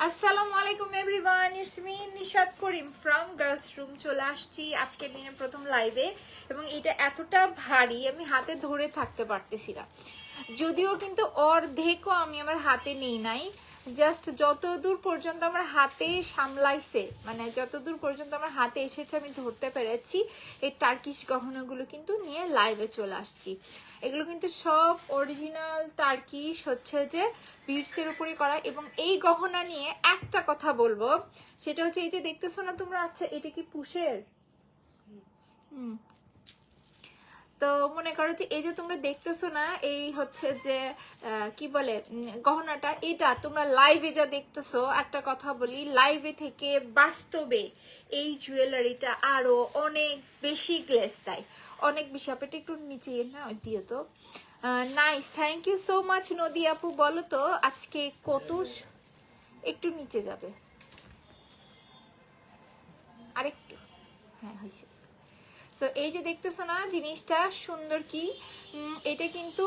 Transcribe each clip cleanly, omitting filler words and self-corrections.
আসসালামু আলাইকুম everyone, it's me Nishat Karim from girls room. চলে আসছি আজকের দিনের প্রথম লাইভে এবং এটা এতটা ভারী আমি হাতে ধরে থাকতে পারতেছি না। যদিও কিন্তু অর্ধেকও আমি আমার হাতে নেই নাই, জাস্ট যতদূর পর্যন্ত আমার হাতে সামলাইছে, মানে যতদূর পর্যন্ত আমার হাতে এসেছে আমি ধরতে পেরেছি। এই টার্কিশ গহনাগুলো কিন্তু নিয়ে লাইভে চলে আসছি। এগুলো কিন্তু সব অরিজিনাল টার্কিশ, হচ্ছে যে বিটসের উপরে করা। এবং এই গহনা নিয়ে একটা কথা বলবো, সেটা হচ্ছে এই যে দেখতেছো না তোমরা, আচ্ছা এটা কি পুশের? তো মনে করো যে এই যে তোমরা দেখতেছো না, এই হচ্ছে যে কি বলে গহনাটা, এটা তোমরা লাইভে যা দেখতেছো, একটা কথা বলি, লাইভে থেকে বাস্তবে এই জুয়েলারিটা আরো অনেক বেশি গ্লেস দেয়, অনেক বেশি। আপনাটা একটু নিচে না দিয়ে তো। Nice, thank you so much Nodi আপু। বলো তো আজকে কত, একটু নিচে যাবে আরেকটু, হ্যাঁ হয়েছে। সো এই যে দেখতেছো না জিনিসটা সুন্দর কি, এটা কিন্তু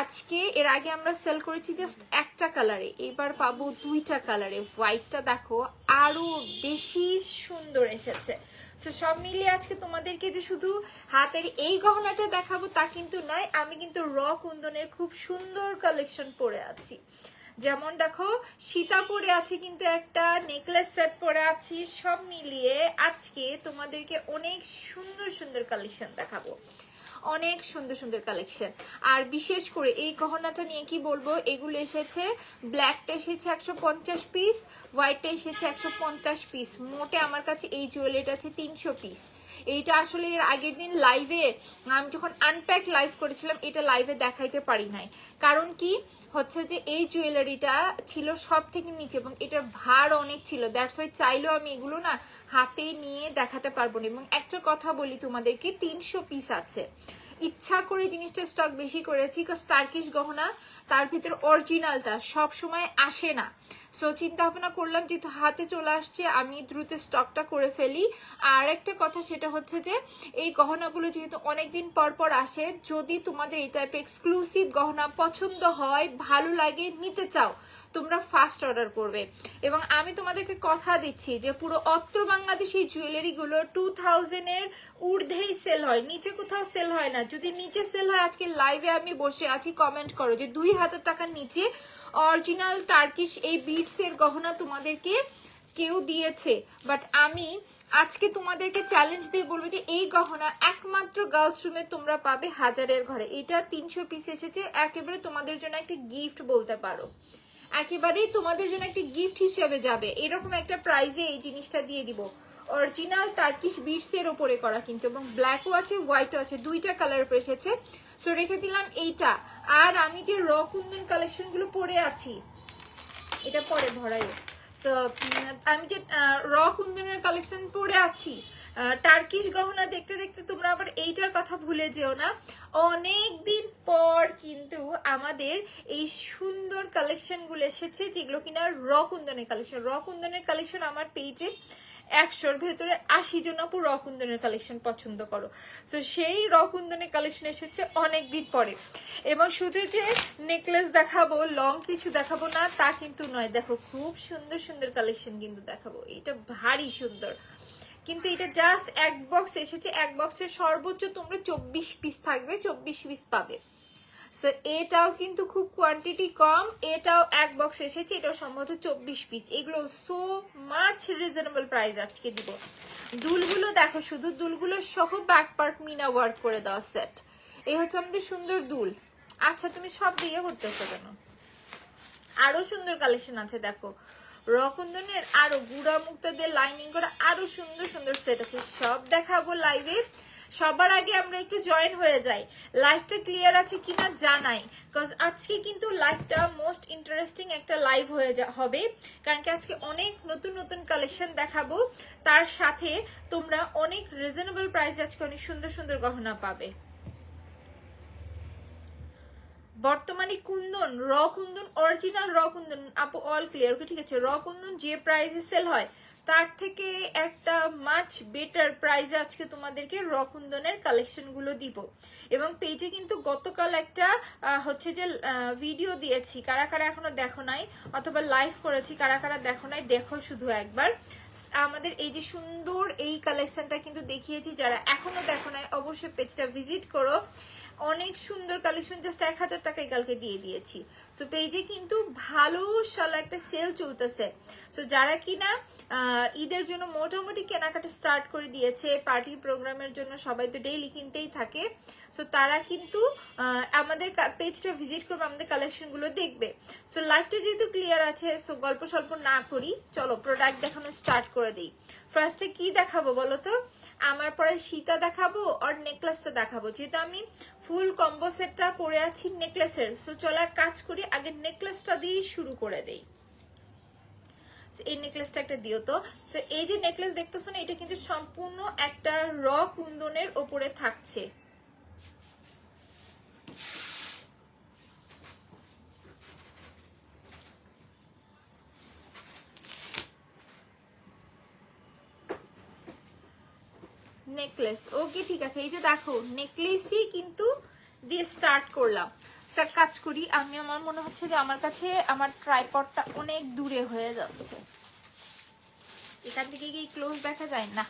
আজকে, এর আগে আমরা সেল করেছি জাস্ট একটা কালারে, এবার পাবো দুইটা কালারে। হোয়াইটটা দেখো আরো বেশি সুন্দর এসেছে। সো সব মিলিয়ে আজকে তোমাদেরকে যে শুধু হাতের এই গহনাটা দেখাবো তা কিন্তু নয়, আমি কিন্তু র কুন্দনের খুব সুন্দর কালেকশন পরে আছি। যেমন দেখো সীতা পরে আছে, কিন্তু একটা নেকলেস সেট পরে আছি। সব মিলিয়ে আজকে তোমাদেরকে অনেক সুন্দর সুন্দর কালেকশন দেখাবো, অনেক সুন্দর সুন্দর কালেকশন। আর বিশেষ করে এই গহনাটা নিয়ে কি বলবো, এগুলো এসেছে, ব্ল্যাকটা এসেছে 150 পিস, হোয়াইটটা এসেছে 150 পিস, মোটে আমার কাছে এই জুয়েলারিটা আছে 300 পিস। এইটা আসলে এর আগের দিন লাইভে আমি যখন আনপ্যাক লাইভ করেছিলাম, এটা লাইভে দেখাইতে পারি নাই, কারণ কি হচ্ছে যে এই জুয়েলারিটা ছিল সব থেকে নিচে এবং এটার ভার অনেক ছিল, দ্যাটস ওয়াই চাইলেও আমি এগুলো না হাতে নিয়ে দেখাতে পারবো না। এবং একটা কথা বলি তোমাদেরকে, 300 পিস আছে, ইচ্ছা করে জিনিসটা স্টক বেশি করেছি, কারণ টার্কিশ গহনা তার ভিতর অরিজিনালটা সব সময় আসে না। সো চিন্তা ভাবনা করলাম যেহেতু হাতে চলে আসছে, আমি দ্রুত স্টকটা করে ফেলি। আর একটা কথা সেটা হচ্ছে যে এই গহনাগুলো যেহেতু অনেকদিন পর পর আসে, যদি তোমাদের এই টাইপের এক্সক্লুসিভ গহনা পছন্দ হয়, ভালো লাগে, নিতে চাও, তোমরা ফাস্ট অর্ডার করবে। এবং আমি তোমাদেরকে কথা দিচ্ছি যে পুরো অত্র বাংলাদেশ এই জুয়েলারিগুলো 2000 এর ঊর্ধ্বেই সেল হয়, নিচে কোথাও সেল হয় না। যদি নিচে সেল হয়, আজকে লাইভে আমি বসে আছি, কমেন্ট করো যে 2000 টাকার নিচে অরিজিনাল টার্কিশ এই বিটস এর গহনা তোমাদেরকে কেউ দিয়েছে। বাট আমি আজকে তোমাদেরকে চ্যালেঞ্জ দিয়ে বলবো যে এই গহনা একমাত্র গার্লস রুমে তোমরা পাবে হাজারের ঘরে। এটা 300 পিস এসেছে, একেবারে তোমাদের জন্য একটা গিফট বলতে পারো, একেবারেই তোমাদের জন্য একটা গিফট হিসেবে যাবে, এরকম একটা প্রাইজে এই জিনিসটা দিয়ে দিব। অরিজিনাল টার্কিশ বিটস এর উপরে করা কিন্তু, এবং ব্ল্যাকও আছে হোয়াইটও আছে, দুইটা কালার এসেছে। সো রেখে দিলাম এইটা। আর আমি যে র কুন্দন কালেকশন গুলো পরে আছি, এটা পরে ভরাইও। সো আমি যে র কুন্দনের কালেকশন পরে আছি, টার্কিশ গহনা দেখতে দেখতে তোমরা আবার এইটার কথা ভুলে যেও না। অনেক দিন পর কিন্তু আমাদের এই সুন্দর কালেকশন গুলো এসেছে, যেগুলো কিনা র কুন্দনের কালেকশন। র কুন্দনের কালেকশন আমার পেজে 100-র ভেতরে 80 জন আপু র কুন্দনের কালেকশন পছন্দ করো। তো সেই র কুন্দনের কালেকশন এসেছে অনেকদিন পরে। এবং শুধু যে নেকলেস দেখাবো, লং কিছু দেখাবো না তা কিন্তু নয়, দেখো খুব সুন্দর সুন্দর কালেকশন কিন্তু দেখাবো। এটা ভারী সুন্দর, কিন্তু এটা জাস্ট এক বক্স এসেছে, এক বক্সের সর্বোচ্চ তোমরা 24 পিস থাকবে, 24 পিস পাবে। সো এটাও কিন্তু খুব কোয়ান্টিটি কম, এটাও এক বক্স এসেছে, এটাও সম্ভবত 24 পিস। এগুলো সো মাচ রিজনেবল প্রাইস আজকে দিব। দুলগুলো দেখো, শুধু দুলগুলো সহ ব্যাক পার্ট মিনা ওয়ার্ক করে দেওয়া সেট। এই হচ্ছে আমাদের সুন্দর দুল। আচ্ছা তুমি সব দিয়ে করতেছো কেন? আরো সুন্দর কালেকশন আছে দেখো, রকুন্দনের আরো গুড়া মুক্তা দিয়ে লাইনিং করা আরো সুন্দর সুন্দর সেট আছে, সব দেখাবো লাইভে। সবার আগে আমরা একটু জয়েন হয়ে যাই, লাইভটা ক্লিয়ার আছে কিনা জানাই, কজ আজকে কিন্তু লাইভটা মোস্ট ইন্টারেস্টিং একটা লাইভ হয়ে হবে, কারণ কি আজকে অনেক নতুন নতুন কালেকশন দেখাবো, তার সাথে তোমরা অনেক রিজনেবল প্রাইসে আজকে অনেক সুন্দর সুন্দর গহনা পাবে। বর্তমানে কুন্দন, র কুন্দন, অরিজিনাল র কুন্দন আপু অল ক্লিয়ার, ঠিক আছে। র কুন্দন যে প্রাইসে সেল হয় তার থেকে একটা মাচ বেটার প্রাইসে আজকে তোমাদেরকে র কুন্দনের কালেকশন গুলো দিব। এবং পেজে কিন্তু গতকাল একটা হচ্ছে যে ভিডিও দিয়েছি, কারা কারা এখনো দেখো নাই, অথবা লাইভ করেছি, কারা কারা দেখো নাই দেখো শুধু একবার। আমাদের এই যে সুন্দর এই কালেকশনটা কিন্তু দেখিয়েছি, যারা এখনো দেখো নাই অবশ্যই পেজটা ভিজিট করো। অনেক সুন্দর কালেকশন, জাস্ট 1000 টাকায় কালকে দিয়ে দিয়েছি। সো পেজে কিন্তু ভালো সালা একটা সেল চলতেছে। সো যারা কিনা ঈদের জন্য মোটামুটি কেনাকাটা স্টার্ট করে দিয়েছে, পার্টি প্রোগ্রামের জন্য সবাই তো ডেইলি কিনতেই থাকে, সো তারা কিন্তু আমাদের পেজটা ভিজিট করবে, আমাদের কালেকশনগুলো দেখবে। সো লাইভটা যেহেতু ক্লিয়ার আছে, সো গল্প স্বল্প না করি, চলো প্রোডাক্ট দেখানো স্টার্ট করে দিই। ফার্স্টে কি দেখাবো বলো তো? আমার পরে সীতা দেখাবো আর নেকলেসটা দেখাবো, যেহেতু আমি ফুল কম্বো সেটটা পরে আছি নেকলেসের। সো চলো এক কাজ করি, আগে নেকলেসটা দিয়ে শুরু করে দেই। এই নেকলেসটা একটা দিও তো। সো এই যে নেকলেস দেখতেছো না, এটা কিন্তু সম্পূর্ণ একটা র কুন্দনের ওপরে থাকছে। নেকলেস ওকে, ঠিক আছে। এই যে দেখো নেকলেসই কিন্তু দিয়ে স্টার্ট করলাম। স্যার কাজ করি আমি, আমার মনে হচ্ছে যে আমার কাছে আমার ট্রাইপডটা অনেক দূরে হয়ে যাচ্ছে, এখান থেকে কি ক্লোজ দেখা যায় না,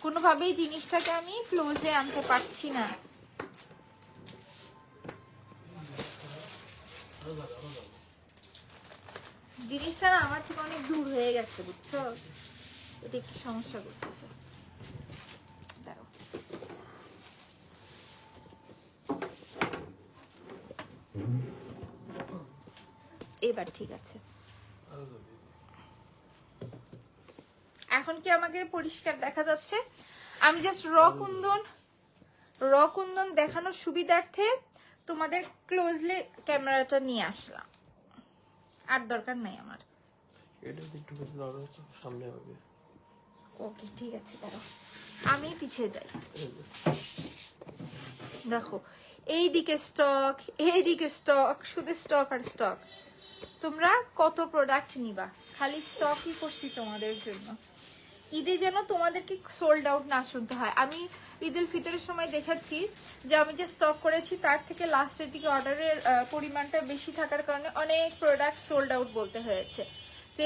কোনোভাবেই জিনিসটাকে আমি ক্লোজে আনতে পারছি না। জিনিসটা না আমার থেকে অনেক দূর হয়ে গেছে, বুঝছো? এটা একটু সমস্যা করতেছে। দাঁড়াও, এবার ঠিক আছে। এখন কি আমাকে পরিষ্কার দেখা যাচ্ছে? আমি জাস্ট র কুন্দন দেখানোর সুবিধার্থে তোমাদের ক্লোজলি ক্যামেরাটা নিয়ে আসলাম, আর দরকার নাই আমার। এটা একটু সামনে হবে। ওকে ঠিক আছে, দাঁড়াও আমি পিছিয়ে যাই। দেখো এইদিকে স্টক, এইদিকে স্টক, শুধু স্টক আর স্টক। তোমরা কত প্রোডাক্ট নিবা, খালি স্টকই করছি তোমাদের জন্য। ঈদে যেন তোমাদেরকে সোল্ড আউট না শুনতে হয়। আমি ঈদ উল ফিতরের সময় দেখেছি যে আমি যে স্টক করেছি তার থেকে লাস্টের দিকে অর্ডারের পরিমাণটা বেশি থাকার কারণে অনেক প্রোডাক্ট সোল্ড আউট বলতে হয়েছে।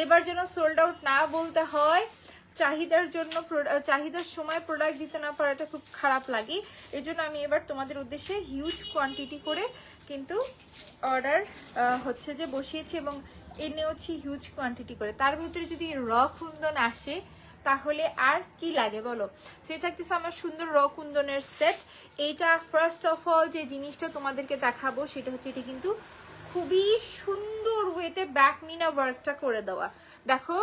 এবার যেন সোল্ড আউট না বলতে হয়, চাহিদার জন্য চাহিদার সময় প্রোডাক্ট দিতে না পারাটা খুব খারাপ লাগে। এই জন্য আমি এবার তোমাদের উদ্দেশ্যে হিউজ কোয়ান্টিটি করে কিন্তু অর্ডার হচ্ছে যে বসিয়েছি এবং এনেওছি হিউজ কোয়ান্টিটি করে। তার ভিতরে যদি র কুন্দন আসে তাহলে আর কি লাগে বলো? সেই থাকতেছে আমার সুন্দর র কুন্দনের সেট। এইটা ফার্স্ট অফ অল যে জিনিসটা তোমাদেরকে দেখাবো সেটা হচ্ছে, এটা কিন্তু খুবই সুন্দর ওয়েতে ব্যাকমিনা ওয়ার্কটা করে দেওয়া। দেখো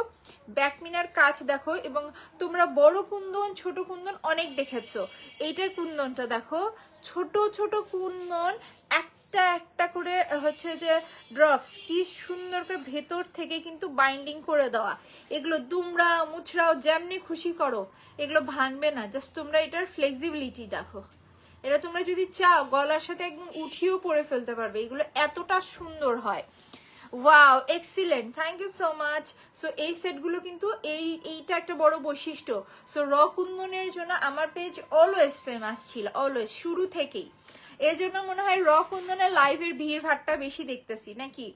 ব্যাকমিনার কাজ দেখো, এবং তোমরা বড় কুন্দন ছোট কুন্দন অনেক দেখেছো, এইটার কুন্দনটা দেখো, ছোট ছোট কুন্দন একটা একটা করে হচ্ছে যে ড্রপস, কি সুন্দর করে ভেতর থেকে কিন্তু বাইন্ডিং করে দেওয়া। এগুলো দুমড়াও মুচড়াও যেমনি খুশি করো, এগুলো ভাঙবে না। জাস্ট তোমরা এটার ফ্লেক্সিবিলিটি দেখো, এটা তোমরা যদি চাও গলার সাথে একদম উঠিয়েও পরে ফেলতে পারবে, এগুলো এতটা সুন্দর হয়। Wow excellent, thank you so much. So এই সেটগুলো কিন্তু এইটা একটা বড় বৈশিষ্ট্য। সো র কুন্দনের জন্য আমার পেজ অলওয়েজ ফেমাস ছিল, অলওয়েজ, শুরু থেকেই। এর জন্য মনে হয় র কুন্দনের লাইভের ভিড় ভাড়টা বেশি দেখতেছি নাকি।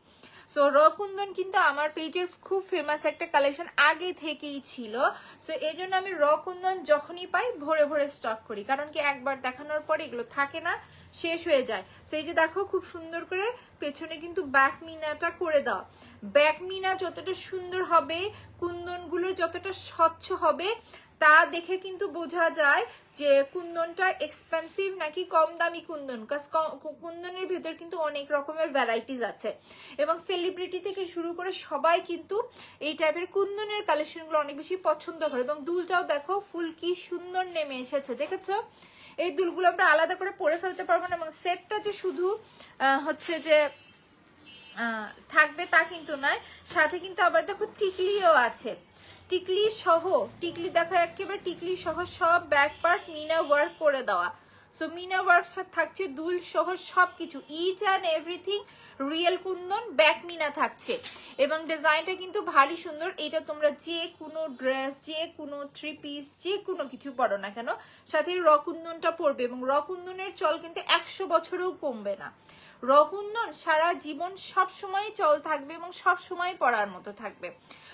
সো র কুন্দন কিন্তু আমার পেজের খুব ফেমাস একটা কালেকশন আগে থেকেই ছিল। সো এই জন্য আমি র কুন্দন যখনই পাই ভরে ভরে স্টক করি, কারণ কি একবার দেখানোর পরে এগুলো থাকে না, শেষ হয়ে যায়। সো এই যে দেখো খুব সুন্দর করে পেছনে কিন্তু ব্যাক মিনাটা করে দাও। ব্যাক মিনা যতটা সুন্দর হবে, কুন্দনগুলো যতটা স্বচ্ছ হবে, তা দেখে কিন্তু বোঝা যায় যে কুন্দনটা এক্সপেন্সিভ নাকি কম দামি কুন্দন। কুন্দনের ভিতর কিন্তু অনেক রকমের ভ্যারাইটিস আছে, এবং সেলিব্রিটি থেকে শুরু করে সবাই কিন্তু এই টাইপের কুন্দনের কালেকশনগুলো অনেক বেশি পছন্দ করে। এবং দুলটাও দেখো ফুল কি সুন্দর নেমে এসেছে, দেখেছো? এই দুলগুলো আমরা আলাদা করে পরে ফেলতে পারবো না, এবং সেটটা যে শুধু হচ্ছে যে থাকবে তা কিন্তু নয়, সাথে কিন্তু আবার দেখো টিকলিও আছে, টিকলি সহ, টিকলি দেখো একেবারে টিকলি সহ সব ব্যাক পার্ট মিনা ওয়ার্ক করে দেওয়া। সো মিনা ওয়ার্ক থাকছে দুল সহ সবকিছু, each and everything real kundan, back meena থাকছে এবং ডিজাইনটা কিন্তু ভারী সুন্দর। এটা তোমরা যে কোনো ড্রেস, যে কোনো থ্রি পিস, যে কোনো কিছু পরো না কেন সাথে র কুন্দনটা পরবে এবং র কুন্দনের চল কিন্তু 100 বছরেও কমবে না। রকুন্দন সারা জীবন সব সময় চল থাকবে এবং সব সময় পরার মতো থাকবে।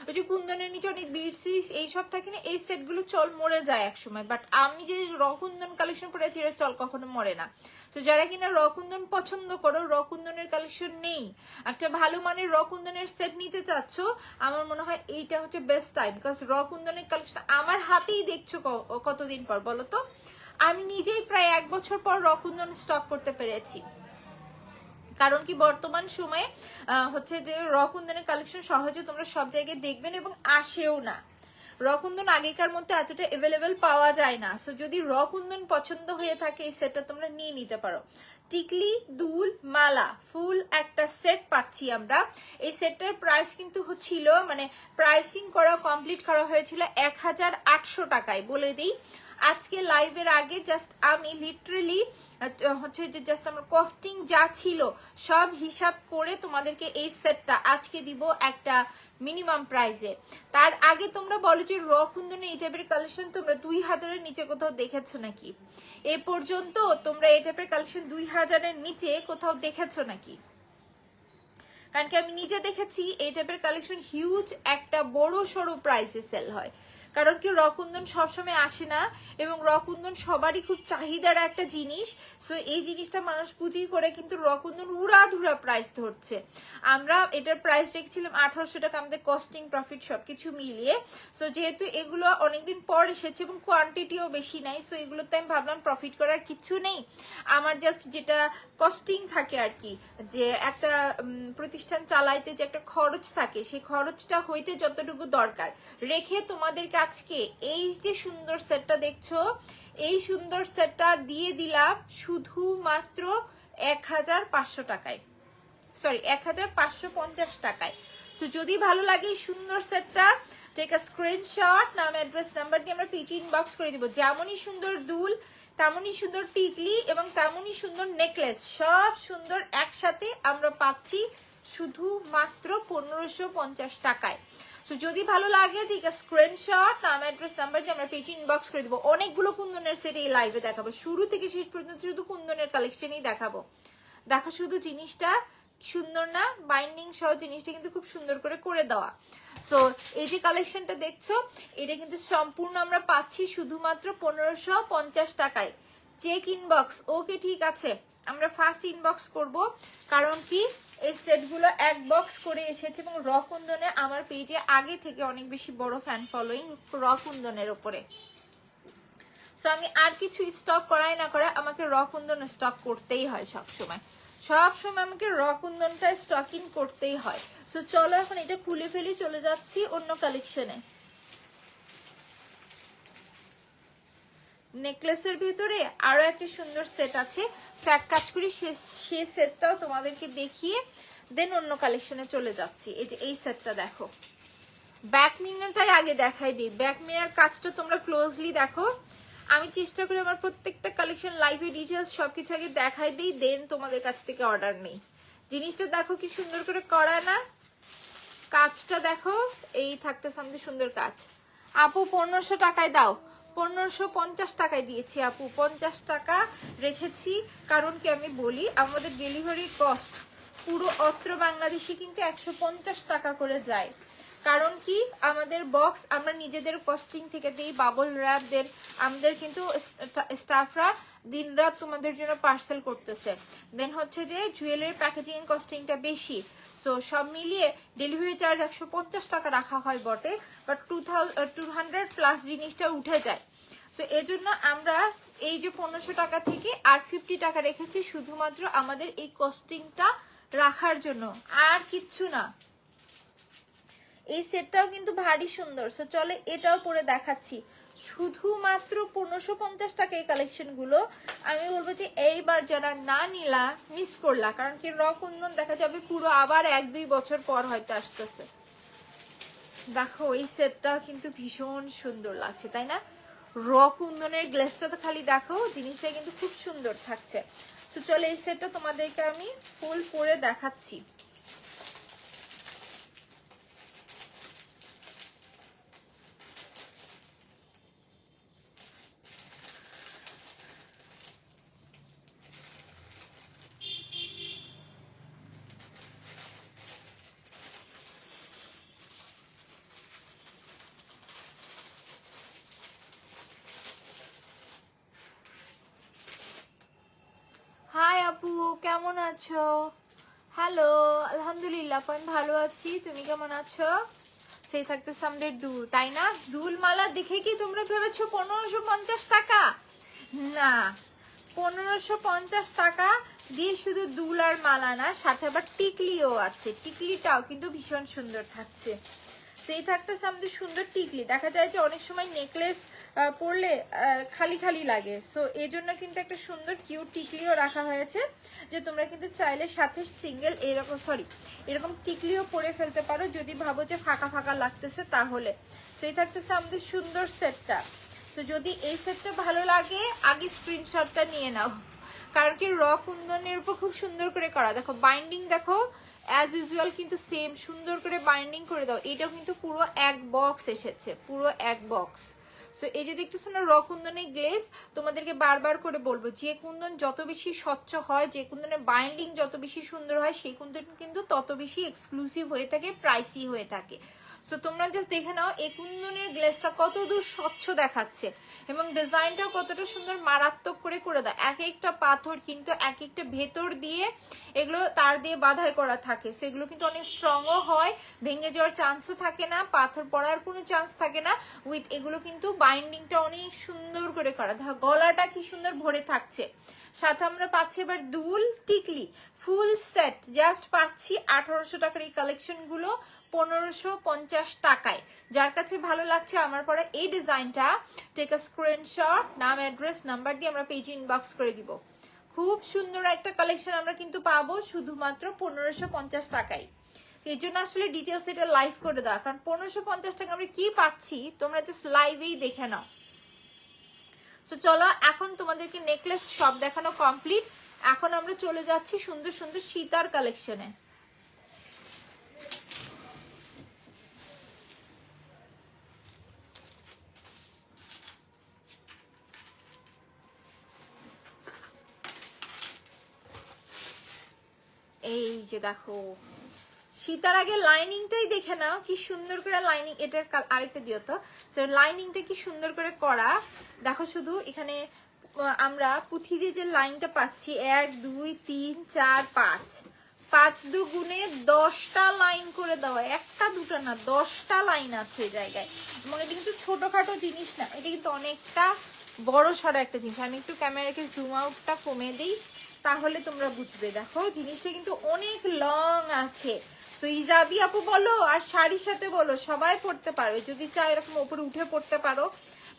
ওই যে কুন্দনের নিচে অনেক বিডসিস এইসব থাকে না, এই সেটগুলো চল মরে যায় এক সময়, বাট আমি যে রকুন্দন কালেকশন করেছি এর চল কখনো মরে না। তো যারা কিনা রকুন্দন পছন্দ করো, রকুন্দনের কালেকশন নেই, একটা ভালো মানের রকুন্দনের সেট নিতে চাচ্ছ, আমার মনে হয় এইটা হচ্ছে বেস্ট টাইম। বিকজ রকুন্দনের কালেকশন আমার হাতেই দেখছো কতদিন পর বলো তো। আমি নিজেই প্রায় 1 বছর পর রকুন্দন স্টক করতে পেরেছি, কারণ কি বর্তমান সময়ে হচ্ছে যে রকুন্দনের কালেকশন সহজে তোমরা সব জায়গায় দেখবেন এবং আসেও না। রকুন্দন আগেকার মধ্যে এতটা অ্যাভেলেবেল পাওয়া যায় না। সো যদি রকুন্দন পছন্দ হয়ে থাকে এই সেটটা তোমরা নিয়ে নিতে পারো। টিকলি, দুল, মালা ফুল একটা সেট পাচ্ছি আমরা। এই সেটটার প্রাইস কিন্তু ছিল, মানে প্রাইসিং করা কমপ্লিট করা হয়েছিল 1800 টাকায়। বলে দিই আজকে লাইভের আগে জাস্ট আমি লিটারেলি হচ্ছে যে জাস্ট আমার কস্টিং যা ছিল সব হিসাব করে তোমাদেরকে এই সেটটা আজকে দিব একটা মিনিমাম প্রাইসে। তার আগে তোমরা বলো যে রকুন্দনে এই টাইপের কালেকশন তোমরা 2000-এর নিচে কোথাও দেখেছো নাকি? এ পর্যন্ত তোমরা এই টাইপের কালেকশন 2000-এর নিচে কোথাও দেখেছো নাকি? কারণ কি আমি নিজে দেখেছি এই টাইপের কালেকশন হিউজ একটা বড় সড়ো প্রাইসে সেল হয়। কারণ কি রকুন্দন সবসময় আসে না এবং রকুন্দন সবারই খুব চাহিদার একটা জিনিস। সো এই জিনিসটা মানুষ পুঁজি করে কিন্তু রকুন্দন উড়াধুরা প্রাইস ধরছে। আমরা এটার প্রাইস রেখেছিলাম 1800 টাকা আমাদের কস্টিং প্রফিট সবকিছু মিলিয়ে। সো যেহেতু এগুলো অনেকদিন পর এসেছে এবং কোয়ান্টিটিও বেশি নাই, সো এগুলোতে আমি ভাবলাম প্রফিট করার কিছু নেই, আমার জাস্ট যেটা কস্টিং থাকে আর কি, যে একটা প্রতিষ্ঠান চালাইতে যে একটা খরচ থাকে সেই খরচটা হইতে যতটুকু দরকার রেখে তোমাদেরকে আজকে এই যে সুন্দর সেটটা দেখছো এই সুন্দর সেটটা দিয়ে দিলাম শুধুমাত্র 1500 টাকায়, সরি 1550 টাকায়। সো যদি ভালো লাগে সুন্দর সেটটা টেক আ স্ক্রিনশট, নাম অ্যাড্রেস নাম্বার দিয়ে আমরা পিটি ইনবক্স করে দিব। যেমনই সুন্দর দুল, তেমনই সুন্দর টিকলি এবং তেমনই সুন্দর নেকলেস, সব সুন্দর একসাথে আমরা পাচ্ছি শুধুমাত্র 1550 টাকায়। সো যদি ভালো লাগে ঠিক আছে স্ক্রিনশট, নাম অ্যাড্রেস নাম্বার দিয়ে আমরা পেজ ইনবক্স করে দেবো। অনেকগুলো কুন্দনের সেট এই লাইভে দেখাবো, শুরু থেকে শেষ পর্যন্ত শুধু কুন্দনের কালেকশনই দেখাবো। দেখো শুধু জিনিসটা সুন্দর না, বাইন্ডিং সহ জিনিসটা কিন্তু খুব সুন্দর করে দেওয়া। সো এই যে কালেকশনটা দেখছো এটা কিন্তু সম্পূর্ণ আমরা পাচ্ছি শুধুমাত্র 1550 টাকায়। চেক ইনবক্স, ওকে ঠিক আছে আমরা ফার্স্ট ইনবক্স করব, কারণ কি এই সেটগুলো এক বক্স করে এসেছে এবং রকুন্দনে আমার পেজে আগে থেকে অনেক বেশি বড় ফ্যান ফলোইং রকুন্দনের ওপরে। সো আমি আর কিছু স্টক করাই না করে আমাকে রকুন্দন স্টক করতেই হয় সবসময়, সবসময় আমাকে রকুন্দনটা স্টকিং করতেই হয়। সো চলো এখন এটা খুলে ফেলি, চলে যাচ্ছি অন্য কালেকশনে। নেকলেসের ভিতরে আরো একটা সুন্দর সেট আছে, এক কাজ করি সে সেটটাও তোমাদেরকে দেখিয়ে দেন অন্য কালেকশনে চলে যাচ্ছি। এই যে এই সেটটা দেখো, ব্যাক মিনারটাই আগে দেখাই দিই। ব্যাক মিনার কাজটা তোমরা ক্লোজলি দেখো, আমি চেষ্টা করি আমার প্রত্যেকটা কালেকশন লাইভে ডিটেলস সবকিছু আগে দেখাই দিই, দেন তোমাদের কাছ থেকে অর্ডার নেই। জিনিসটা দেখো কি সুন্দর করে করা না, কাজটা দেখো এই থাকতে সামনে সুন্দর কাজ। আপু 1500 টাকায় দাও, 1550 টাকায় দিয়েছি আপু, 50 টাকা রেখেছি। কারণ কি আমি বলি আমাদের ডেলিভারি কস্ট পুরো অত্র বাংলাদেশে কিন্তু 150 টাকা করে যায়। কারণ কি আমাদের বক্স আমরা নিজেদের কস্টিং থেকে দিই, বাবল র্যাপদের আমাদের কিন্তু স্টাফরা দিনরাত তোমাদের জন্য পার্সেল করতেছে। দেন হচ্ছে যে জুয়েলারি প্যাকেজিং কস্টিংটা বেশি, সো সব মিলিয়ে ডেলিভারি চার্জ 150 টাকা রাখা হয় বটে, বাট 200 প্লাস জিনিসটা উঠে যায়। সো এজন্য আমরা এই যে 1500 টাকা থেকে আর 50 টাকা রেখেছি শুধুমাত্র আমাদের এই কস্টিংটা রাখার জন্য, আর কিচ্ছু না। এই সেটটাও কিন্তু ভারী সুন্দর, সো চলে এটাও পরে দেখাচ্ছি। শুধুমাত্র 1550 টাকা এই কালেকশন গুলো। আমি বলবো যে এইবার যারা না নিলা মিস করলা, কারণ কি রকুন্দন দেখা যাবে পুরো আবার 1-2 বছর পর হয়তো আসতেছে। দেখো এই সেটটাও কিন্তু ভীষণ সুন্দর লাগছে তাই না? রকুন্দনের গ্লেসটা তো খালি দেখো, জিনিসটা কিন্তু খুব সুন্দর থাকছে। তো চলো এই সেটটা তোমাদেরকে আমি ফুল পরে দেখাচ্ছি। হাই আপু, কেমন আছো? হ্যালো, আলহামদুলিল্লাহ আমি ভালো আছি, তুমি কেমন আছো? সেই থাকতেছে আমাদের দুল, তাই না? দুল মালা দেখে কি তোমরা ভেবেছো 1550 টাকা? না, 1550 টাকা দিয়ে শুধু দুল আর মালা না, সাথে আবার টিকলিও আছে। টিকলিটাও কিন্তু ভীষণ সুন্দর থাকছে। সেই থাকতেছে আমাদের সুন্দর টিকলি। দেখা যায় যে অনেক সময় নেকলেস পরলে খালি খালি লাগে, সো এই জন্য কিন্তু একটা সুন্দর কিউট টিকলিও রাখা হয়েছে, যে তোমরা কিন্তু চাইলে সাথে সিঙ্গেল এরকম টিকলিও পরে ফেলতে পারো যদি ভাবো যে ফাঁকা ফাঁকা লাগতেছে তাহলে। সেই থাকতেছে আমাদের সুন্দর সেটটা। তো যদি এই সেটটা ভালো লাগে আগে স্ক্রিনশটটা নিয়ে নাও, কারণ কি র কুন্দনের উপর খুব সুন্দর করে করা। দেখো বাইন্ডিং দেখো অ্যাজ ইউজুয়াল কিন্তু সেম সুন্দর করে বাইন্ডিং করে দাও। এটাও কিন্তু পুরো এক বক্স এসেছে, পুরো এক বক্স। সো এই যে দেখতেছো না র কুন্দনের গ্লেজ, তোমাদেরকে বারবার করে বলবো যে কুন্দন যত বেশি স্বচ্ছ হয়, যে কুন্দনের বাইন্ডিং যত বেশি সুন্দর হয়, সেই কুন্দন কিন্তু তত বেশি এক্সক্লুসিভ হয়ে থাকে, প্রাইসি হয়ে থাকে। সো তোমরা জাস্ট দেখে নাও এই কুন্দনের গ্লেজটা কত দূর স্বচ্ছ দেখাচ্ছে এবং ডিজাইনটাও কতটা সুন্দর মারাত্মক করে করে দেয়। এক একটা পাথর কিন্তু এক একটা ভেতর দিয়ে এগুলো তার দিয়ে বাঁধাই করা থাকে, সেগুলো কিন্তু অনেক স্ট্রংও হয়, ভেঙে যাওয়ার চান্সও থাকে না, পাথর পড়ার কোনো চান্স থাকে না। উইথ এগুলো কিন্তু বাইন্ডিংটা অনেক সুন্দর করে করা। দেখো গলাটা কি সুন্দর ভরে থাকছে, সাথে আমরা পাচ্ছি এবার দুল টিকলি ফুল সেট জাস্ট পাচ্ছি 1800 টাকার এই কালেকশন গুলো 1550 টাকায়। যার কাছে ভালো লাগছে আমার পরে এই ডিজাইনটা, টেক আ স্ক্রিনশট, নাম অ্যাড্রেস নাম্বার দিয়ে আমরা পেজ ইনবক্স করে দিব। খুব সুন্দর একটা কালেকশন আমরা কিন্তু পাবো শুধুমাত্র 1550 টাকায়। এই জন্য আসলে ডিটেলস এটা লাইভ করে দেওয়া, কারণ 1550 টাকা আমরা কি পাচ্ছি তোমরা জাস্ট লাইভেই দেখে নাও। সো চলো এখন তোমাদেরকে নেকলেস সব দেখানো কমপ্লিট। এখন আমরা চলে যাচ্ছি সুন্দর সুন্দর সীতার কালেকশনে। এই যে দেখো সীতার আগে লাইনিংটাই দেখে নাও কি সুন্দর করে লাইনিং, এটার আরেকটা দিও তো। লাইনিংটা কি সুন্দর করে করা দেখো। শুধু এখানে আমরা পুঁথি দিয়ে যে লাইনটা পাচ্ছি 1 2 3 4 5 5 দুগুণে 10টা লাইন করে দেওয়া, একটা দুটো না 10টা লাইন আছে এই জায়গায়। এবং এটা কিন্তু ছোটখাটো জিনিস না, এটা কিন্তু অনেকটা বড় সড়ো একটা জিনিস। আমি একটু ক্যামেরাকে জুম আউটটা কমে দিই তাহলে তোমরা বুঝবে। দেখো জিনিসটা কিন্তু অনেক লং আছে। সো ইজাবি আপু বলো আর শাড়ির সাথে বলো সবাই পড়তে পারবে, যদি চাই এরকম উপরে উঠে পড়তে পারো।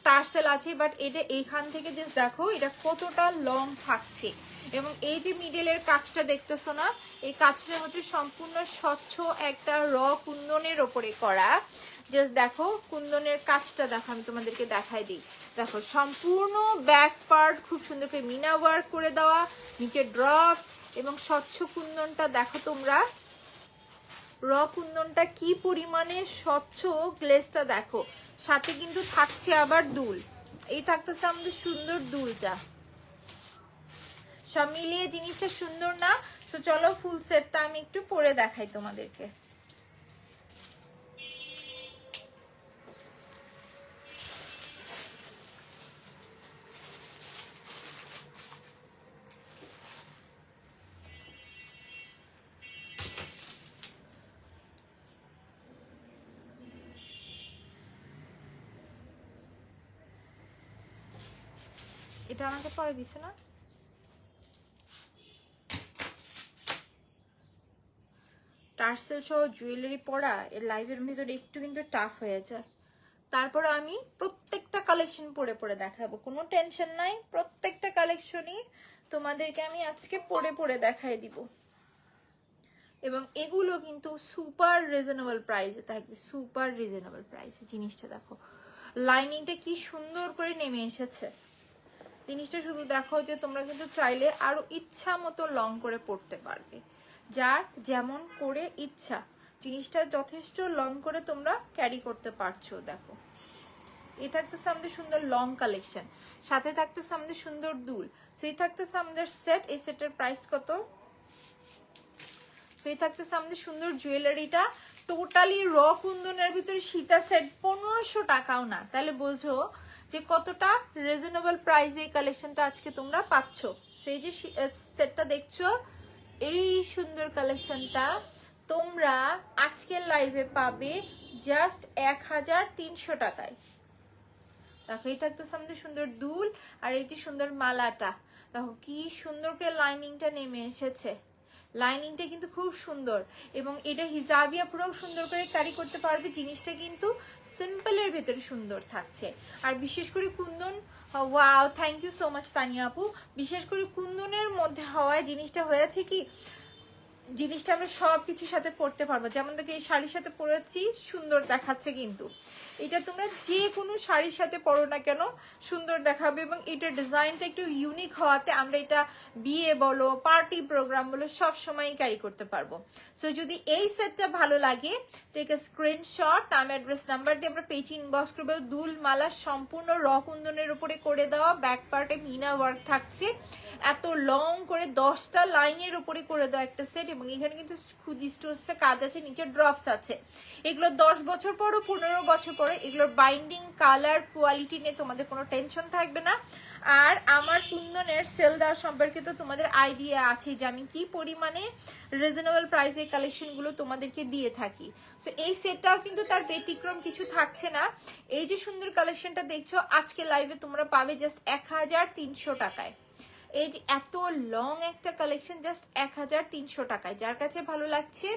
টার্সেল আছে, বাট এটা এইখান থেকে জাস্ট দেখো এটা কতটা লং থাকছে। এবং এই যে মিডলের কাজটা দেখতেছো না, এই কাজটা হচ্ছে সম্পূর্ণ স্বচ্ছ একটা র কুন্দনের ওপরে করা। জাস্ট দেখো কুন্দনের কাজটা দেখো, আমি তোমাদেরকে দেখাই দিই। দেখো সম্পূর্ণ ব্যাক পার্ট খুব সুন্দর করে মিনা ওয়ার্ক করে দেওয়া, নিচে ড্রপস এবং স্বচ্ছ কুন্দনটা দেখো তোমরা। র কুন্দনটা কি পরিমাণে স্বচ্ছ, গ্লেজটা দেখো। সাথে কিন্তু থাকছে আবার দুল, এই থাকতেছে আমাদের সুন্দর দুলটা। সব মিলিয়ে জিনিসটা সুন্দর না? সো চলো ফুল সেটটা আমি একটু পরে দেখাই তোমাদেরকে। এটা আমাকে পরে দিছে না? টার্সেল সহ জুয়েলারি পরা এর লাইভের ভিতরে একটু কিন্তু টাফ হয়ে যায়। তারপর আমি প্রত্যেকটা কালেকশন পরে পরে দেখাবো, কোনো টেনশন নাই। প্রত্যেকটা কালেকশনই তোমাদেরকে আমি আজকে পরে পরে দেখাই দিব। এবং এগুলো কিন্তু সুপার রিজনেবল প্রাইসে থাকবে, সুপার রিজনেবল প্রাইসে। জিনিসটা দেখো লাইনিংটা কি সুন্দর করে নেমে এসেছে। জিনিসটা শুধু দেখো যে তোমরা কিন্তু চাইলে আরো ইচ্ছা মতো লং করে পড়তে পারবে, যার যেমন করে ইচ্ছা। জিনিসটা যথেষ্ট লং করে তোমরা ক্যারি করতে পারছো। দেখো এই থাকতেছে আমাদের সুন্দর লং কালেকশন, সাথে থাকতেছে আমাদের সুন্দর দুল। সো এই থাকতেছে আমাদের সেট। এই সেটের প্রাইস কত? সো এই থাকতেছে আমাদের সুন্দর জুয়েলারিটা, টোটালি র কুন্দনের ভিতরে সীতা সেট 1500 টাকাও না। তাহলে বোঝো যে কতটা রিজনেবল প্রাইসে এই কালেকশনটা আজকে তোমরা পাচ্ছ। সেই যে সেটটা দেখছো, এই সুন্দর কালেকশনটা তোমরা আজকের লাইভে পাবে জাস্ট 1300 টাকায়। দেখো এই থাকতেছে আমাদের সুন্দর দুল, আর এই যে সুন্দর মালাটা দেখো কি সুন্দর করে লাইনিংটা নেমে এসেছে। লাইনিংটা কিন্তু খুব সুন্দর, এবং এটা হিজাবিয়া পুরো সুন্দর করে ক্যারি করতে পারবে। জিনিসটা কিন্তু সিম্পলের ভেতরে সুন্দর থাকছে। আর বিশেষ করে kundan, wow thank you so much Tania আপু। বিশেষ করে কুন্দনের মধ্যে হওয়ায় জিনিসটা হয়েছে কি, জিনিসটা আমরা সব কিছুর সাথে পরতে পারবো। যেমন দেখে এই শাড়ির সাথে পরেছি, সুন্দর দেখাচ্ছে। কিন্তু এটা তোমরা যে কোনো শাড়ির সাথে পরো না কেন সুন্দর দেখাবে, এবং এটার ডিজাইনটা একটু ইউনিক হওয়াতে আমরা এটা বিয়ে বলো, পার্টি প্রোগ্রাম বলো, সব সময় ক্যারি করতে পারবো। সো যদি এই সেটটা ভালো লাগে, টেক এ স্ক্রিনশট, নাম অ্যাড্রেস নাম্বার দিয়ে আমরা পেজ ইনবক্স করবো। দুল মালা সম্পূর্ণ র কুন্দনের উপরে করে দেওয়া, ব্যাক পার্টে মিনা ওয়ার্ক থাকছে, এত লং করে 10টা লাইনের উপরে করে দেওয়া একটা সেট। এবং এখানে কিন্তু খুদি স্টোনসে কাজ আছে, নিচে ড্রপস আছে। এগুলো 10 বছর পরও 15 বছর পরে এগুলোর বাইন্ডিং, কালার, কোয়ালিটি নিয়ে তোমাদের কোনো টেনশন থাকবে না। আর আমার কুন্দনের সেল দেওয়া সম্পর্কে তো তোমাদের আইডিয়া আছে যে আমি কি পরিমাণে রিজনেবল প্রাইসে কালেকশনগুলো তোমাদেরকে দিয়ে থাকি। সো এই সেটটাও কিন্তু তার ব্যতিক্রম কিছু থাকছে না। এই যে সুন্দর কালেকশনটা দেখছো আজকে লাইভে তোমরা পাবে জাস্ট 1300 টাকায়। এই যে এত লং একটা কালেকশন জাস্ট 1300 টাকায়। যার কাছে ভালো লাগছে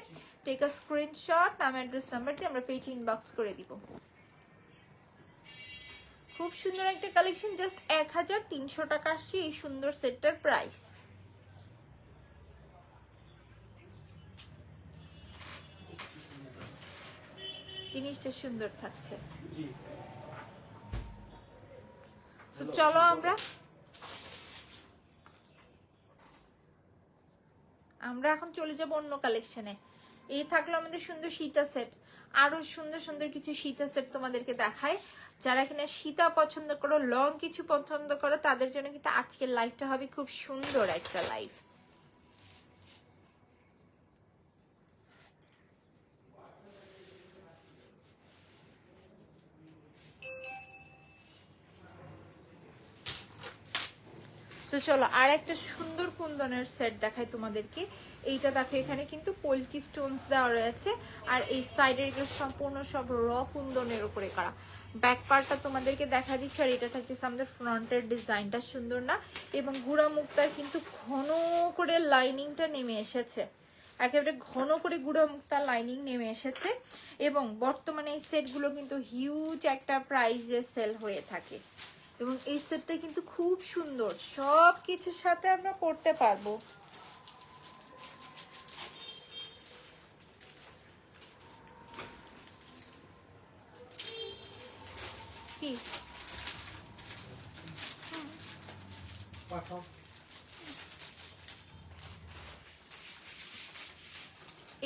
টেক আ স্ক্রিনশট, নাম অ্যাড্রেস নাম্বার দিয়ে আমরা পেজ ইনবক্স করে দিব। খুব সুন্দর একটা কালেকশন, জাস্ট 1300 টাকা আসছে এই সুন্দর সেটটার প্রাইস। জিনিসটা সুন্দর থাকছে। তো চলো আমরা এখন চলে যাব অন্য কালেকশনে। এই থাকলো আমাদের সুন্দর সীতা সেট। আরো সুন্দর সুন্দর কিছু সীতা সেট তোমাদেরকে দেখায়। যারা কিনা সীতা পছন্দ করো, লং কিছু পছন্দ করো, তাদের জন্য কিন্তু আজকের লাইভটা হবে খুব সুন্দর একটা লাইভ। তো চলো আর একটা সুন্দর কুন্দনের সেট দেখাই তোমাদেরকে। এইটা দেখো এখানে কিন্তু পলকি স্টোনস দেওয়া রয়েছে, আর এই সাইডের এগুলো সম্পূর্ণ সব র কুন্দনের উপরে করা। ব্যাক পার্টটা তোমাদেরকে দেখা দিচ্ছে, আর এটা থাকতেছে আমাদের ফ্রন্টের ডিজাইনটা সুন্দর না, এবং গুড়া মুক্তার কিন্তু ঘন করে লাইনিংটা নেমে এসেছে, একেবারে ঘন করে গুঁড়ো মুক্তার লাইনিং নেমে এসেছে। এবং বর্তমানে এই সেটগুলো কিন্তু হিউজ একটা প্রাইজে সেল হয়ে থাকে, এবং এই সেটটা কিন্তু খুব সুন্দর, সব কিছুর সাথে আমরা পড়তে পারবো। কি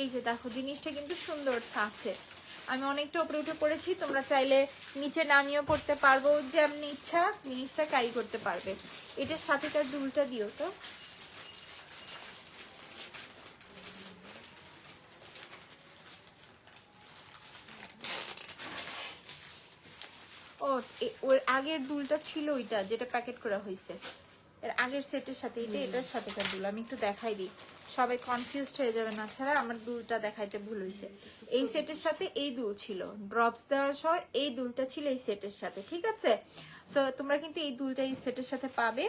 এই যে দেখো জিনিসটা কিন্তু সুন্দর থাকছে। আমি অনেকটা উপরে উঠে পড়েছি, তোমরা চাইলে নিচে নামিয়েও পড়তে পারবো, যেমনি ইচ্ছা জিনিসটা ক্যারি করতে পারবে। এটার সাথে তার দুলটা দিও তো। ও ওর আগের দুলটা ছিল ওইটা যেটা প্যাকেট করা হয়েছে, এর আগের সেটের সাথে এটা, এটার সাথে তার দুল। আমি একটু দেখাই দিই, সবাই কনফিউজড হয়ে যাবে না, ছাড়া আমার দুলটা দেখাইতে ভুল হয়েছে। এই সেটের সাথে এই দুল ছিল, ড্রপস দেওয়ার সময় এই দুলটা ছিল এই সেটের সাথে, ঠিক আছে? সো তোমরা কিন্তু এই দুলটা এই সেটের সাথে পাবে।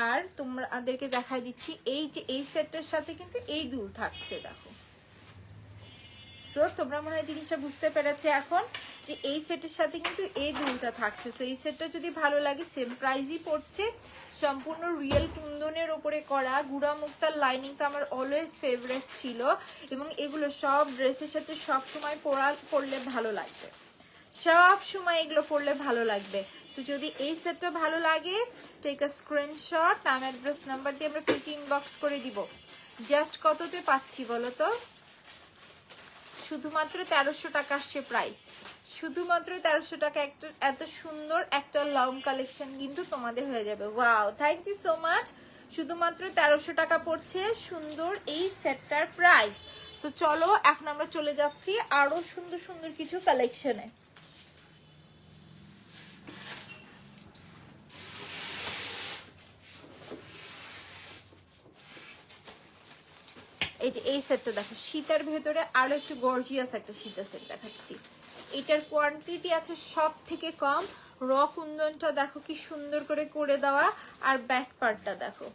আর তোমাদেরকে দেখাই দিচ্ছি এই যে এই সেটের সাথে কিন্তু এই দুল থাকছে, দেখো। সো তোমরা মনে হয় জিনিসটা বুঝতে পেরেছো এখন, যে এই সেটের সাথে কিন্তু এই দুলটা থাকছে। সো এই সেটটা যদি ভালো লাগে, সেম প্রাইসই পড়ছে, সম্পূর্ণ রিয়েল কুন্দনের ওপরে করা। গুড়া মুক্তার লাইনিংটা আমার অলওয়েজ ফেভারিট ছিল, এবং এগুলো সব ড্রেসের সাথে সব সময় পরলে ভালো লাগবে। সব সময় এগুলো পরলে ভালো লাগবে। সো যদি এই সেটটা ভালো লাগে, টেক আ স্ক্রিনশট, নাম অ্যাড্রেস নাম্বার দিয়ে আমরা পিক ইনবক্স করে দিব। জাস্ট কততে পাচ্ছি বলো তো? শুধুমাত্র 1300 টাকা আসছে প্রাইস, শুধুমাত্র 1300 টাকা। একটা এত সুন্দর একটা লং কালেকশন কিন্তু তোমাদের হয়ে যাবে। Wow, thank you so much. শুধুমাত্র 1300 টাকা পড়ছে সুন্দর এই সেটটার প্রাইস। সো চলো এখন আমরা চলে যাচ্ছি আরো সুন্দর সুন্দর কিছু কালেকশনে। এই যে এই সেটটা দেখো, শীতের ভেতরে আরো একটু গর্জিয়াস একটা শীতের সেট দেখাচ্ছি। এটার কোয়ান্টিটি আছে সব থেকে কম। র কুন্দনটা দেখো কি সুন্দর করে দেওয়া, আর ব্যাক পার্টটা দেখো,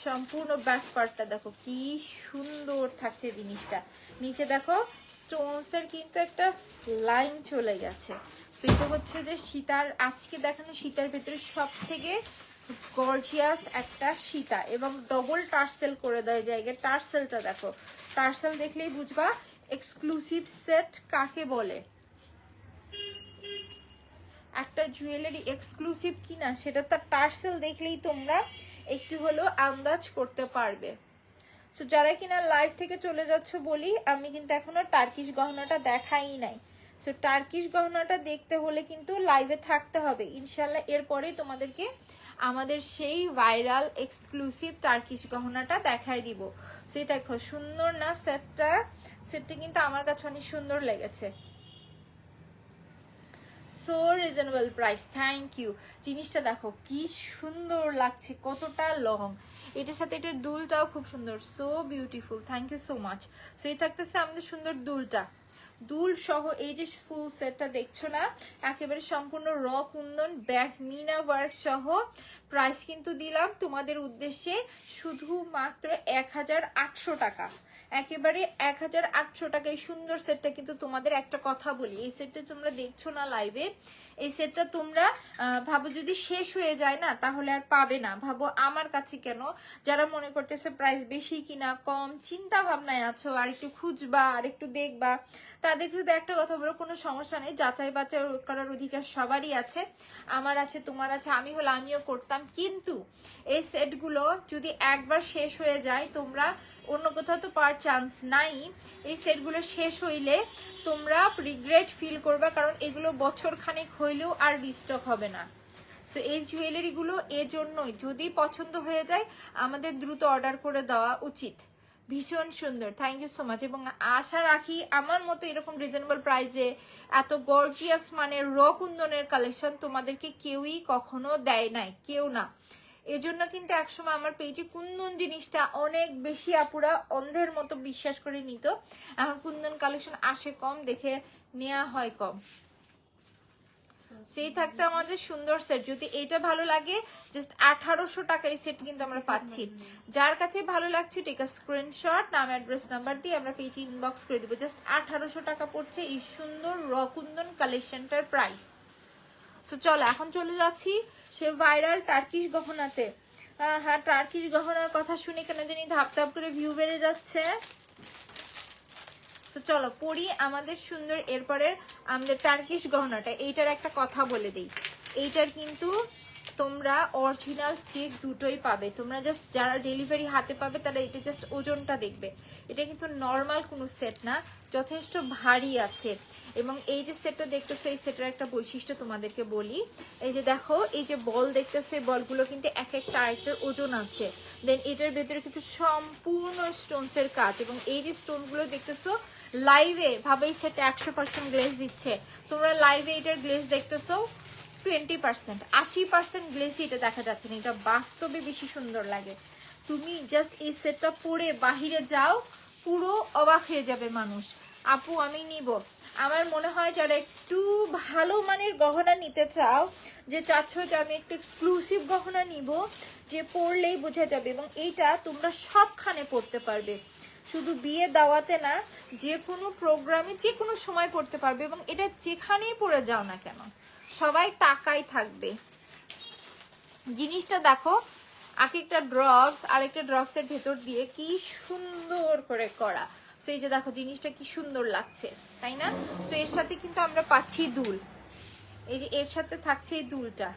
সম্পূর্ণ ব্যাক পার্টটা দেখো কি সুন্দর থাকছে জিনিসটা। নিচে দেখো স্টোনস এর কিন্তু একটা লাইন চলে গেছে। তো এটা হচ্ছে যে সীতার, আজকে দেখানো শীতের ভেতরে সব থেকে গর্জিয়াস একটা সীতা, এবং ডবল টার্সেল করে দেয় জায়গায়। টার্সেলটা দেখো, টার্সেল দেখলেই বুঝবা এক্সক্লুসিভ সেট কাকে বলে। একটা জুয়েলারি এক্সক্লুসিভ কিনা সেটা তার টার্সেল দেখলেই তোমরা একটু হলেও আন্দাজ করতে পারবে। সো যারা কিনা লাইভ থেকে চলে যাচ্ছ বলি, আমি কিন্তু এখনো টার্কিশ গহনাটা দেখাই নাই। সো টার্কিশ গহনাটা দেখতে হলে কিন্তু লাইভে থাকতে হবে ইনশাল্লাহ। এরপরেই তোমাদেরকে আমাদের সেই ভাইরাল এক্সক্লুসিভ টার্কিশ গহনাটা দেখাই দিব। সেই দেখো সুন্দর না সেটটা? সেটটা কিন্তু আমার কাছে অনেক সুন্দর লেগেছে। So reasonable price, thank you. জিনিসটা দেখো কি সুন্দর লাগছে, কতটা লং। এটার সাথে এটার দুলটাও খুব সুন্দর, so beautiful, thank you so much. So এই থাকতেছে আমাদের সুন্দর দুলটা, দুল সহ এই যে ফুল সেটটা দেখছো না, একেবারে সম্পূর্ণ র কুন্দন ব্যাক মিনা ওয়ার্ক সহ। প্রাইস কিন্তু দিলাম তোমাদের উদ্দেশ্যে শুধুমাত্র 1800 টাকা, একেবারে 1800 টাকা। এই সুন্দর সেটটা কিন্তু তোমাদের একটা কথা বলি, এই সেটটা তোমরা দেখছো না লাইভে, এই সেটটা তোমরা ভাবো যদি শেষ হয়ে যায় না তাহলে আর পাবে না। ভাবো আমার কাছে কেন, যারা মনে করতেছে প্রাইস বেশি কিনা কম চিন্তা ভাবনায় আছো, আর একটু খুঁজবা আর একটু দেখবা, তাদের কিন্তু একটা কথা বলো, কোনো সমস্যা নেই, যাচাই বাছাই করার অধিকার সবারই আছে, আমার আছে, তোমার আছে, আমি হলে আমিও করতাম। কিন্তু এই সেটগুলো যদি একবার শেষ হয়ে যায়, তোমরা অন্য কোথাও তো পাওয়ার চান্স নাই। এই সেটগুলো শেষ হইলে তোমরা রিগ্রেট ফিল করবা, কারণ এগুলো বছর খানেক হইলেও আর রিস্টক হবে না। সো এই জুয়েলারিগুলো এজন্যই, যদি পছন্দ হয়ে যায় আমাদের দ্রুত অর্ডার করে দেওয়া উচিত। ভীষণ সুন্দর, থ্যাংক ইউ সো মাচ। এবং আশা রাখি আমার মতো এরকম রিজনেবল প্রাইসে এত গর্জিয়াস মানের র কুন্দনের কালেকশন তোমাদেরকে কেউই কখনো দেয় নাই, কেউ না। এজন্য কিন্তু একসময় আমার পেজে কুন্দন জিনিসটা অনেক বেশি আপুরা অন্ধের মতো বিশ্বাস করে নিত। এখন কুন্দন কালেকশন আসে কম, দেখে নেওয়া হয় কম। সেই থাকতে আমাদের সুন্দর সেট, যদি এটা ভালো লাগে জাস্ট 1800 টাকা এই সেট কিন্তু আমরা পাচ্ছি। যার কাছে ভালো লাগছে টেক আ স্ক্রিনশট, নাম অ্যাড্রেস নাম্বার দিয়ে আমরা পেজে ইনবক্স করে দিব। জাস্ট 1800 টাকা পড়ছে এই সুন্দর রকুন্দন কালেকশনটার প্রাইস। সো চলো এখন চলে যাচ্ছি সে ভাইরাল টার্কিশ গহনাতে। হ্যাঁ, টার্কিশ গহনার কথা শুনে কেন জানি ধাপ ধাপ করে ভিউ বেড়ে যাচ্ছে। তো চলো পরি আমাদের সুন্দর এরপরে আমাদের টার্কিশ গহনাটা। এইটার একটা কথা বলে দিই, এইটার কিন্তু তোমরা অরিজিনাল ফেক দুটোই পাবে। তোমরা জাস্ট যারা ডেলিভারি হাতে পাবে তারা এটা জাস্ট ওজনটা দেখবে, এটা কিন্তু নর্মাল কোনো সেট না, যথেষ্ট ভারী আছে। এবং এই যে সেটটা দেখতেছো, এই সেটের একটা বৈশিষ্ট্য তোমাদেরকে বলি। এই যে দেখো, এই যে বল দেখতেছো, এই বলগুলো কিন্তু এক একটা আরেকটার ওজন আছে। দেন এটার ভেতরে কিন্তু সম্পূর্ণ স্টোনসের কাজ, এবং এই যে স্টোনগুলো দেখতেছো লাইভে ভাবে এই সেটে 100% গ্লেজ দিচ্ছে, তোমরা লাইভে এটার গ্লেজ দেখতেছো 20%, 80% গ্লেসি এটা দেখা যাচ্ছে না, এটা বাস্তবে বেশি সুন্দর লাগে। তুমি জাস্ট এই সেটটা পরে বাহিরে যাও, পুরো অবাক হয়ে যাবে মানুষ, আপু আমি নিব। আমার মনে হয় যারা একটু ভালো মানের গহনা নিতে চাও, যে চাচ্ছ যে আমি একটু এক্সক্লুসিভ গহনা নিব, যে পরলেই বোঝা যাবে, এবং এইটা তোমরা সবখানে পরতে পারবে, শুধু বিয়ে দাওয়াতে না, যে কোনো প্রোগ্রামে যে কোনো সময় পড়তে পারবে, এবং এটা যেখানেই পরে যাও না কেন সবাই তাকাই থাকবে। জিনিসটা দেখো, এক একটা ড্রপস আর একটা ড্রপসের ভেতর দিয়ে কি সুন্দর করে করা, সো এই যে দেখো জিনিসটা কি সুন্দর লাগছে, তাই না? সো এর সাথে কিন্তু আমরা পাচ্ছি দুল, এই যে এর সাথে থাকছে এই দুলটা,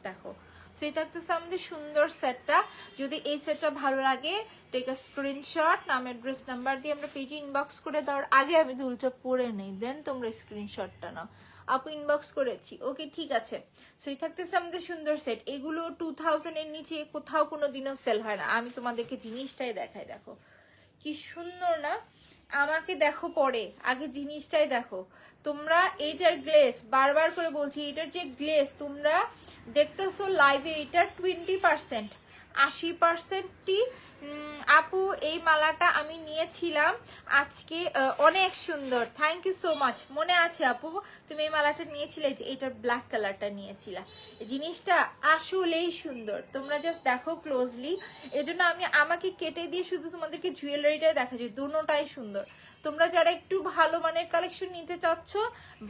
দেখো। সো এটা থাকতেছে আমাদের সুন্দর সেটটা। যদি এই সেটটা ভালো লাগে, টেক আ স্ক্রিনশট, নাম অ্যাড্রেস নাম্বার দিয়ে আমরা পেজে ইনবক্স করে দেওয়ার আগে আমি দুলটা পরে নেই, দেন তোমরা স্ক্রিনশটটা নাও। আপু ইনবক্স করেছি, ওকে ঠিক আছে। সো এই থাকতেছে আমাদের সুন্দর সেট। এগুলো 2000 এর নিচে কোথাও কোনো দিনও সেল হয় না। আমি তোমাদেরকে জিনিসটাই দেখাই, দেখো কি সুন্দর না? আমাকে দেখো পরে, আগে জিনিসটাই দেখো। তোমরা এইটার গ্লেস, বারবার করে বলছি, এটার যে গ্লেস তোমরা দেখতেছো লাইভে, এটা 20%, 80%টি আপু এই মালাটা আমি নিয়েছিলাম আজকে, অনেক সুন্দর, থ্যাংক ইউ সো মাচ। মনে আছে আপু তুমি এই মালাটা নিয়েছিলে, যে এটার ব্ল্যাক কালারটা নিয়েছিলা। জিনিসটা আসলেই সুন্দর, তোমরা জাস্ট দেখো ক্লোজলি। এজন্য আমি আমাকে কেটে দিয়ে শুধু তোমাদেরকে জুয়েলারিটাই দেখা যায়, দুটোটাই সুন্দর। তোমরা যারা একটু ভালো মানের কালেকশন নিতে চাচ্ছ,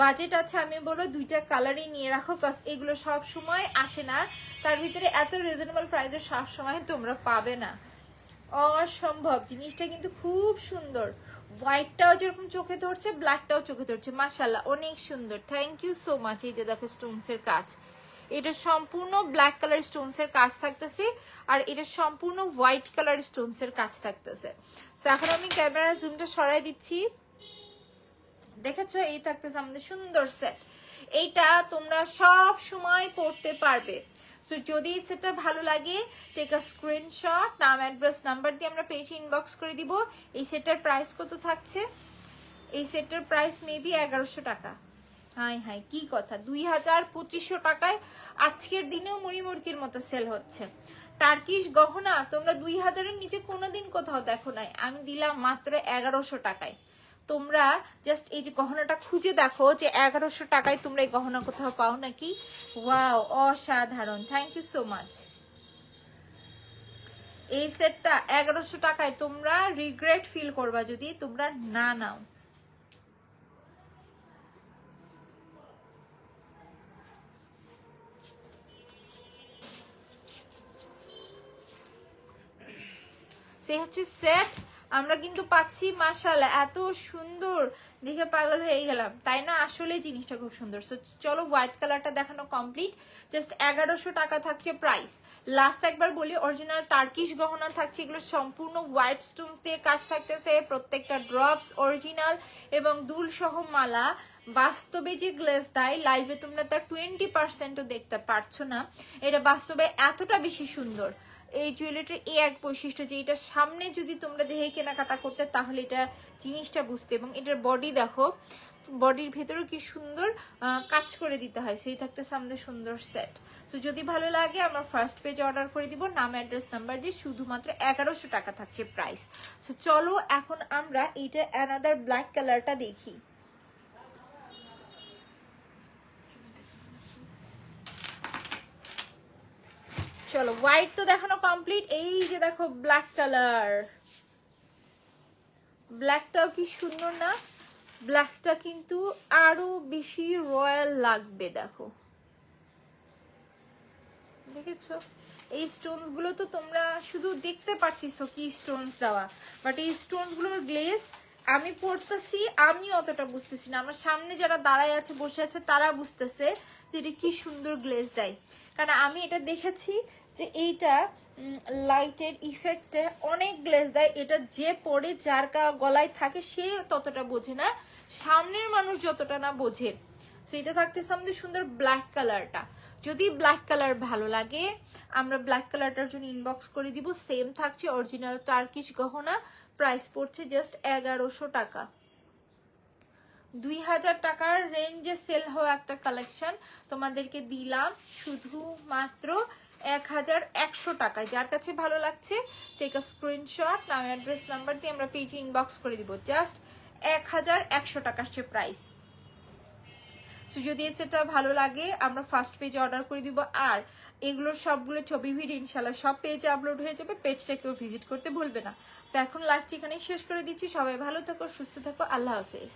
বাজেট আছে, আমি বলবো দুইটা কালারই নিয়ে রাখো, বাস এগুলো সব সময় আসে না, তার ভিতরে এত রিজনেবল প্রাইসে সব সময় তোমরা পাবে না, অসম্ভব। জিনিসটা কিন্তু খুব সুন্দর, হোয়াইটটাও যেরকম চোখে ধরছে, ব্ল্যাকটাও চোখে ধরছে, মাশাআল্লাহ অনেক সুন্দর, থ্যাংক ইউ সো মাচ। এই যে দেখো স্টোনসের কাজ, এটা সম্পূর্ণ ব্ল্যাক কালার স্টোনসের কাজ থাকতেছে, আর এটা সম্পূর্ণ হোয়াইট কালার স্টোনসের কাজ থাকতেছে। তো এখন আমি ক্যামেরার জুমটা সরাই দিচ্ছি, দেখেছো? এই থাকতেছে আমাদের সুন্দর সেট। এইটা তোমরা সব সময় পড়তে পারবে। সো যদি সেটা ভালো লাগে, টেক আ স্ক্রিনশট, নাম অ্যাড্রেস নাম্বার দিয়ে আমরা পেজে ইনবক্স করে দিব। এই সেটটার প্রাইস কত থাকছে? এই সেটটার প্রাইস মেবি 1100 টাকা। হাই হাই কি কথা, 2200 টাকায় আজকের দিনেও মুড়ি মুড়কির মতো সেল হচ্ছে। টার্কিশ গহনা তোমরা 2000-এর নিচে কোনোদিন কোথাও দেখো নাই, আমি দিলাম মাত্র 1100 টাকায়। তোমরা জাস্ট এই যে গহনাটা খুঁজে দেখো যে 1100 টাকায় তোমরা এই গহনা কোথাও পাও নাকি। ওয়াও, অসাধারণ, থ্যাংক ইউ সো মাচ। এই সেটটা 1100 টাকায় তোমরা রিগ্রেট ফিল করবা যদি তোমরা না নাও। সে হচ্ছে সেট, আমরা কিন্তু পাচ্ছি মাশাআল্লাহ, এত সুন্দর দেখে পাগল হয়ে গেলাম, তাই না? আসলে জিনিসটা খুব সুন্দর। সো চলো হোয়াইট কালারটা দেখানো কমপ্লিট, জাস্ট 1100 টাকা থাকছে প্রাইস। লাস্ট একবার বলি, অরিজিনাল টার্কিশ গহনা থাকছে, এগুলো সম্পূর্ণ হোয়াইট স্টোনস দিয়ে কাজ থাকতেছে, প্রত্যেকটা ড্রপস অরিজিনাল এবং দুল সহ মালা। বাস্তবে যে গ্লেজ দেয়, লাইভে তোমরা তার 20%ও দেখতে পারছো না, এটা বাস্তবে এতটা বেশি সুন্দর। এই জুয়েলারিটার এই এক বৈশিষ্ট্য যে এটার সামনে যদি তোমরা দেখে কেনাকাটা করতে, তাহলে এটা জিনিসটা বুঝতে। এবং এটার বডি দেখো, বডির ভেতরেও কি সুন্দর কাজ করে দিতে হয়। সেই থাকতেছে আমাদের সুন্দর সেট। সো যদি ভালো লাগে আমার ফার্স্ট পেজ অর্ডার করে দিব, নাম অ্যাড্রেস নাম্বার দিয়ে, শুধুমাত্র 1100 টাকা থাকছে প্রাইস। সো চলো এখন আমরা এইটা অ্যানাদার ব্ল্যাক কালারটা দেখি। চলো হোয়াইট তো দেখানো কমপ্লিট, এই যে দেখো ব্ল্যাক কালার, ব্ল্যাকটাও কি সুন্দর না? ব্ল্যাকটা কিন্তু আরো বেশি রয়্যাল লাগবে, দেখো, দেখেছো? এই স্টোনস গুলো তো তোমরা শুধু দেখতে পাচ্ছিস কি স্টোনস দেওয়া, বাট এই স্টোনস গুলোর গ্লেজ আমি পড়তেছি, আমি অতটা বুঝতেছি না, আমার সামনে যারা দাঁড়ায় আছে বসে আছে তারা বুঝতেছে যে এটা কি সুন্দর গ্লেজ দেয়। কারণ আমি এটা দেখেছি যে এইটা লাইটের ইফেক্টে অনেক গ্লেজ দেয়, এটা যে পরে যার গলায় থাকে সে ততটা বোঝে না, সামনের মানুষ যতটা না বোঝে। সো এটা থাকতেছে আমাদের সুন্দর ব্ল্যাক কালারটা। যদি ব্ল্যাক কালার ভালো লাগে, আমরা ব্ল্যাক কালারটার জন্য ইনবক্স করে দিব। সেম থাকছে অরিজিনাল টার্কিশ গহনা, প্রাইস পড়ছে জাস্ট 1100 টাকা। 2000 টাকার রেঞ্জে সেল হওয়া একটা কালেকশন তোমাদেরকে দিলাম শুধুমাত্র 1100 টাকায়। যার কাছে ভালো লাগছে টেক আ স্ক্রিনশট, নাম অ্যাড্রেস নাম্বার দিয়ে আমরা পেজে ইনবক্স করে দিব। জাস্ট 1100 টাকা আসছে প্রাইস। সো যদি সেটা ভালো লাগে আমরা ফার্স্ট পেজে অর্ডার করে দিব। আর এগুলোর সবগুলো ছবি ভিডিও ইনশাল্লাহ সব পেজে আপলোড হয়ে যাবে, পেজটা কেউ ভিজিট করতে ভুলবে না। তো এখন লাইভটি এখানেই শেষ করে দিচ্ছি। সবাই ভালো থাকো, সুস্থ থাকো, আল্লাহ হাফেজ।